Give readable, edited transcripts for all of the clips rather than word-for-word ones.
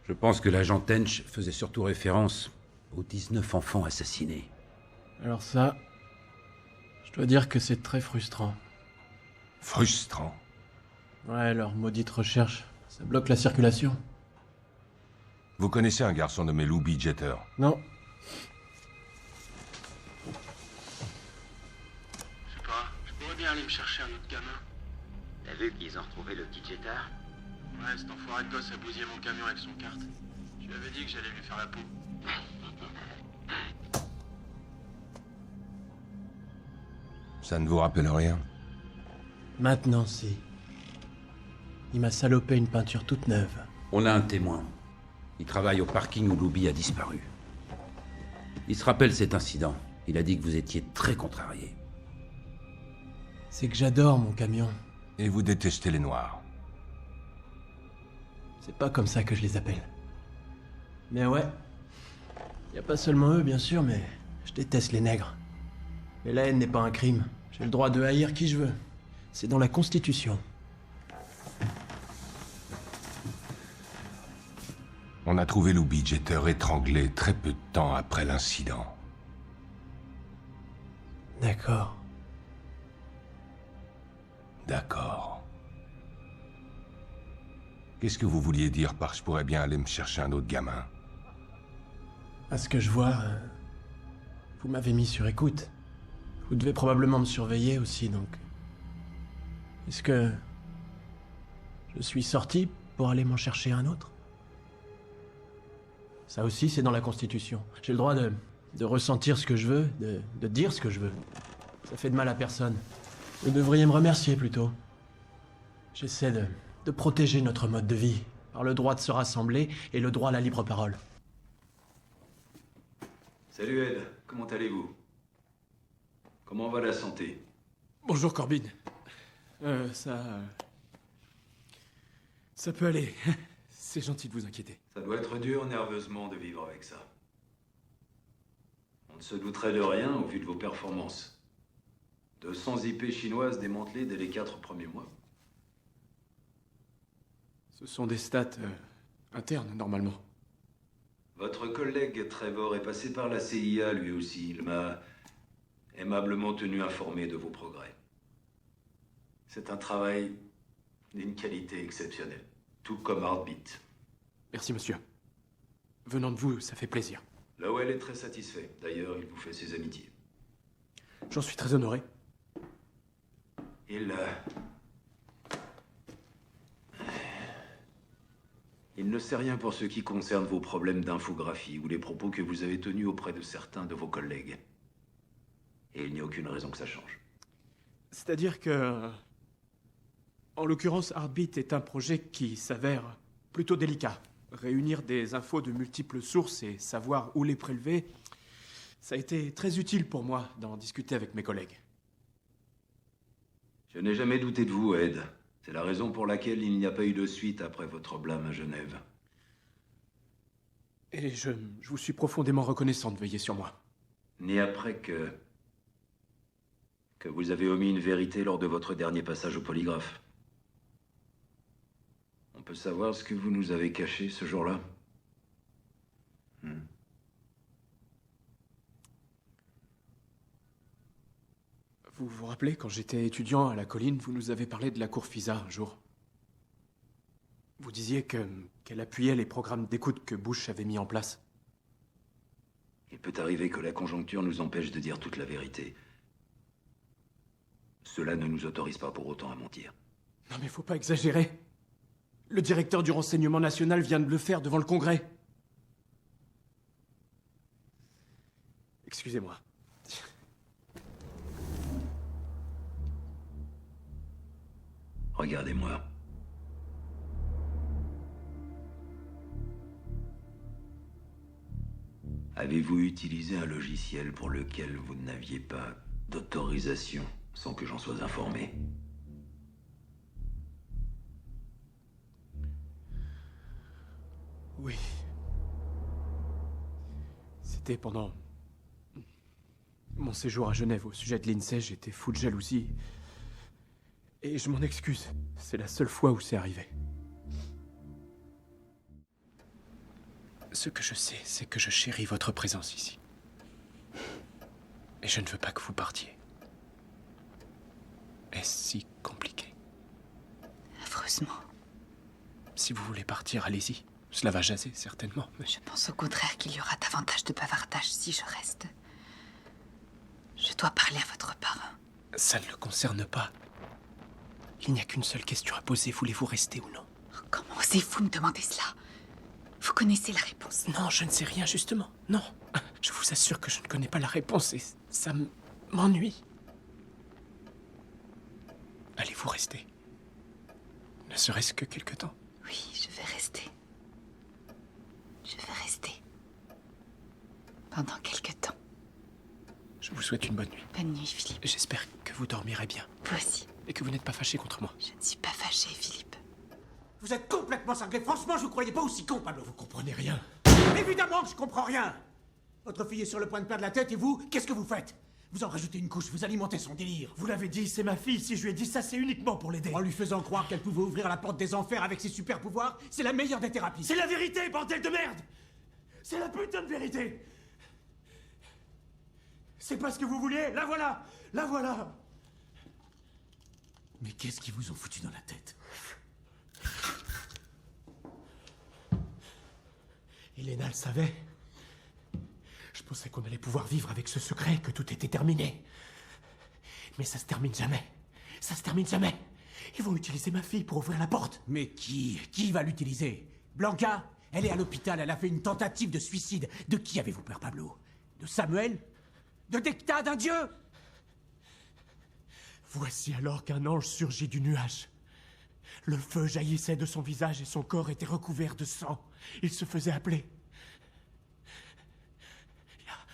Je pense que l'agent Tench faisait surtout référence aux 19 enfants assassinés. Alors ça, je dois dire que c'est très frustrant. Frustrant? Ouais, leur maudite recherche, ça bloque la circulation. Vous connaissez un garçon nommé Loubi Jeter? Non. Je sais pas, je pourrais bien aller me chercher un autre gamin. T'as vu qu'ils ont retrouvé le petit Jeter? Ouais, cet enfoiré de gosse a bousillé mon camion avec son kart. Je lui avais dit que j'allais lui faire la peau. Ça ne vous rappelle rien? Maintenant, si. Il m'a salopé une peinture toute neuve. On a un témoin. Il travaille au parking où Loubi a disparu. Il se rappelle cet incident. Il a dit que vous étiez très contrarié. C'est que j'adore mon camion. Et vous détestez les Noirs? C'est pas comme ça que je les appelle. Mais ouais. Y a pas seulement eux, bien sûr, mais je déteste les nègres. Mais la haine n'est pas un crime. J'ai le droit de haïr qui je veux. C'est dans la Constitution. On a trouvé Loubi Jeter étranglé très peu de temps après l'incident. D'accord. D'accord. Qu'est-ce que vous vouliez dire par je pourrais bien aller me chercher un autre gamin? À ce que je vois, vous m'avez mis sur écoute. Vous devez probablement me surveiller aussi, donc... Est-ce que... je suis sorti pour aller m'en chercher un autre? Ça aussi, c'est dans la Constitution. J'ai le droit de ressentir ce que je veux, de dire ce que je veux. Ça fait de mal à personne. Vous devriez me remercier, plutôt. J'essaie de protéger notre mode de vie, par le droit de se rassembler et le droit à la libre parole. Salut Ed, comment allez-vous? Comment va la santé? Bonjour Corbin. Ça peut aller. C'est gentil de vous inquiéter. Ça doit être dur nerveusement de vivre avec ça. On ne se douterait de rien au vu de vos performances. 200 IP chinoises démantelées dès les 4 premiers mois. Ce sont des stats internes, normalement. Votre collègue Trevor est passé par la CIA lui aussi. Il m'a aimablement tenu informé de vos progrès. C'est un travail d'une qualité exceptionnelle, tout comme Heartbeat. Merci, monsieur. Venant de vous, ça fait plaisir. Lowell est très satisfait. D'ailleurs, il vous fait ses amitiés. J'en suis très honoré. Il ne sait rien pour ce qui concerne vos problèmes d'infographie ou les propos que vous avez tenus auprès de certains de vos collègues. Et il n'y a aucune raison que ça change. C'est-à-dire que... En l'occurrence, Heartbeat est un projet qui s'avère plutôt délicat. Réunir des infos de multiples sources et savoir où les prélever, ça a été très utile pour moi d'en discuter avec mes collègues. Je n'ai jamais douté de vous, Ed. C'est la raison pour laquelle il n'y a pas eu de suite après votre blâme à Genève. Et je vous suis profondément reconnaissant de veiller sur moi. Ni après que vous avez omis une vérité lors de votre dernier passage au polygraphe. On peut savoir ce que vous nous avez caché ce jour-là? Vous vous rappelez, quand j'étais étudiant à la colline, vous nous avez parlé de la cour FISA un jour. Vous disiez qu'elle appuyait les programmes d'écoute que Bush avait mis en place. Il peut arriver que la conjoncture nous empêche de dire toute la vérité. Cela ne nous autorise pas pour autant à mentir. Non mais faut pas exagérer. Le directeur du renseignement national vient de le faire devant le Congrès. Excusez-moi. Regardez-moi. Avez-vous utilisé un logiciel pour lequel vous n'aviez pas d'autorisation sans que j'en sois informé? Oui. C'était pendant mon séjour à Genève au sujet de l'INSEE. J'étais fou de jalousie. Et je m'en excuse. C'est la seule fois où c'est arrivé. Ce que je sais, c'est que je chéris votre présence ici. Et je ne veux pas que vous partiez. Est-ce si compliqué? Affreusement. Si vous voulez partir, allez-y. Cela va jaser, certainement. Mais... Je pense au contraire qu'il y aura davantage de bavardage si je reste. Je dois parler à votre parrain. Ça ne le concerne pas. Il n'y a qu'une seule question à poser. Voulez-vous rester ou non? Oh, comment osez-vous me demander cela? Vous connaissez la réponse. Non, je ne sais rien, justement. Non. Je vous assure que je ne connais pas la réponse et ça m'ennuie. Allez-vous rester? Ne serait-ce que quelque temps. Oui, je vais rester. Je vais rester. Pendant quelque temps. Je vous souhaite une bonne nuit. Bonne nuit, Philippe. J'espère que vous dormirez bien. Vous aussi. Et que vous n'êtes pas fâché contre moi. Je ne suis pas fâchée, Philippe. Vous êtes complètement cinglé. Franchement, je vous croyais pas aussi con, Pablo. Vous comprenez rien. Évidemment que je comprends rien. Votre fille est sur le point de perdre la tête et vous, qu'est-ce que vous faites? Vous en rajoutez une couche, vous alimentez son délire. Vous l'avez dit, c'est ma fille. Si je lui ai dit ça, c'est uniquement pour l'aider. En lui faisant croire qu'elle pouvait ouvrir la porte des enfers avec ses super pouvoirs, c'est la meilleure des thérapies. C'est la vérité, bordel de merde! C'est la putain de vérité! C'est pas ce que vous vouliez? La voilà! La voilà! Mais qu'est-ce qu'ils vous ont foutu dans la tête? Elena le savait. Je pensais qu'on allait pouvoir vivre avec ce secret, que tout était terminé. Mais ça se termine jamais. Ça se termine jamais. Ils vont utiliser ma fille pour ouvrir la porte. Mais qui va l'utiliser? Blanca? Elle est à l'hôpital, elle a fait une tentative de suicide. De qui avez-vous peur, Pablo? De Samuel? De Decta, d'un dieu? Voici alors qu'un ange surgit du nuage. Le feu jaillissait de son visage et son corps était recouvert de sang. Il se faisait appeler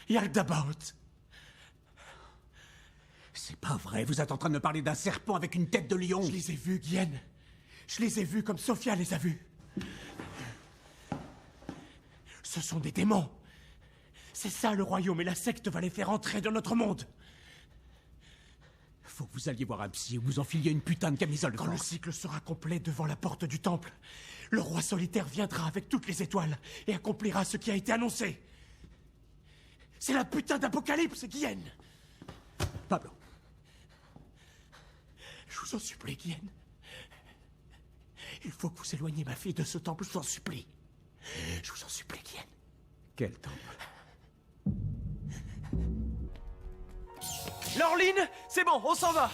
Yaldabaoth. C'est pas vrai, vous êtes en train de me parler d'un serpent avec une tête de lion. Je les ai vus, Guen. Je les ai vus comme Sophia les a vus. Ce sont des démons. C'est ça le royaume et la secte va les faire entrer dans notre monde. Faut que vous alliez voir un psy ou vous enfiliez une putain de camisole de Quand le force. cycle sera complet devant la porte du temple, le roi solitaire viendra avec toutes les étoiles et accomplira ce qui a été annoncé. C'est la putain d'apocalypse, Guen. Pablo. Je vous en supplie, Guen. Il faut que vous éloigniez ma fille de ce temple, je vous en supplie. Je vous en supplie, Guen. Quel temple? Laureline, c'est bon, on s'en va.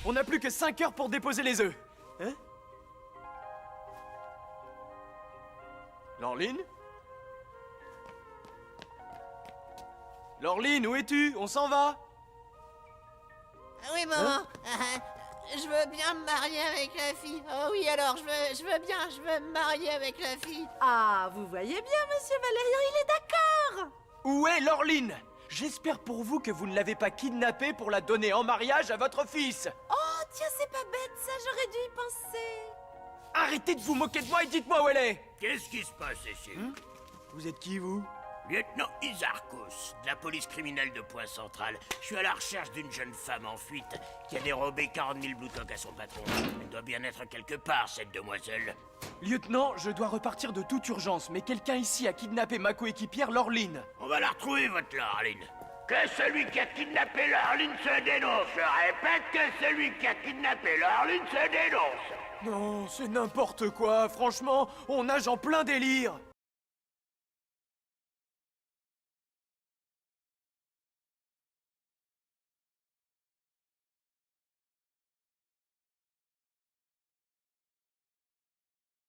On n'a plus que 5 heures pour déposer les œufs. Hein? Laureline? Laureline, où es-tu? On s'en va. Oui, maman. Je veux bien me marier avec la fille. Oh oui, alors, je veux me marier avec la fille. Ah, vous voyez bien, monsieur Valérian, il est d'accord. Où est Laureline? J'espère pour vous que vous ne l'avez pas kidnappée pour la donner en mariage à votre fils. Oh, tiens, c'est pas bête, ça, j'aurais dû y penser. Arrêtez de vous moquer de moi et dites-moi où elle est. Qu'est-ce qui se passe ici? Vous êtes qui, vous? Lieutenant Isarkos, de la police criminelle de Point Central. Je suis à la recherche d'une jeune femme en fuite qui a dérobé 40 000 bloutocs à son patron. Elle doit bien être quelque part, cette demoiselle. Lieutenant, je dois repartir de toute urgence, mais quelqu'un ici a kidnappé ma coéquipière Laureline. On va la retrouver, votre Laureline. Que celui qui a kidnappé Laureline se dénonce. Je répète que celui qui a kidnappé Laureline se dénonce. Non, c'est n'importe quoi, franchement, on nage en plein délire.